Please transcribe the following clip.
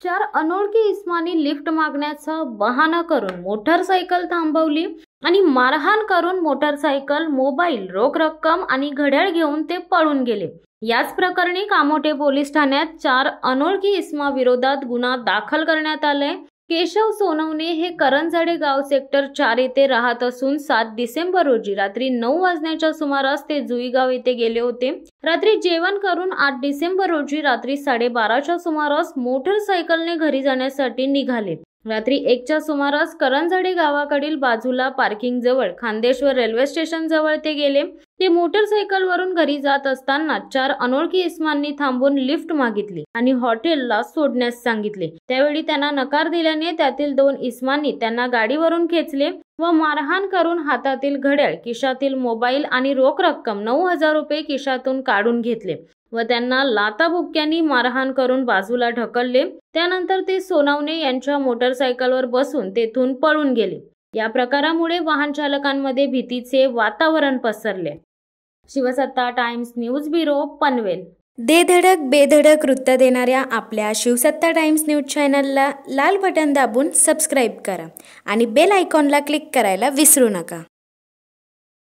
चार अनोळखी इसमांनी लिफ्ट मागण्याचा बहाणा करून मोटरसायकल थांबवली आणि मारहाण करून मोटरसायकल, मोबाईल, रोख रक्कम आणि घड्याळ घेऊन ते पळून गेले। याच प्रकरणी कामोठे पोलीस ठाण्यात चार अनोळखी इसमाविरोधात गुन्हा दाखल करण्यात आलाय। केशव सोनवणे हे करंजाडे गाव सेक्टर 4 येथे राहत असून 7 डिसेंबर रोजी रात्री 9 वाजण्याच्या सुमारास ते जुईगाव येथे गेले होते। रात्री जेवण करून 8 डिसेंबर रोजी रात्री 12:30च्या सुमारास मोटरसायकलने घरी जाण्यासाठी निघाले। रात्री 1च्या सुमारास करंजाडे गावाकडील बाजूला पार्किंग जवळ खांदेश्वर रेल्वे स्टेशन जवळ ते गेले। ते मोटरसायकलवरून घरी जात असताना चार अनोळखी इसमांनी थांबून लिफ्ट मागितली आणि हॉटेलला सोडण्यास सांगितले। त्यावेळी त्यांना नकार दिल्याने त्यातील 2 इसमांनी त्यांना गाडीवरून खेचले व मारहाण करून हातातील घड्याळ, खिशातील मोबाईल आणि रोख रक्कम 9,000 रुपये खिशातून काढून घेतले व त्यांना लाथाबुक्क्यांनी मारहाण करून बाजूला ढकलले। त्यानंतर ते सोनवणे यांच्या मोटरसायकलवर बसून तेथून पळून गेले। या प्रकारामुळे वाहन चालकांमध्ये भीतीचे वातावरण पसरले। शिवसत्ता टाइम्स न्यूज ब्युरो, पनवेल। धडक बेधडक वृत्त देणाऱ्या आपल्या शिवसत्ता टाइम्स न्यूज चॅनलला लाल बटन दाबून सबस्क्राईब करा आणि बेल आयकॉनला क्लिक करायला विसरू नका।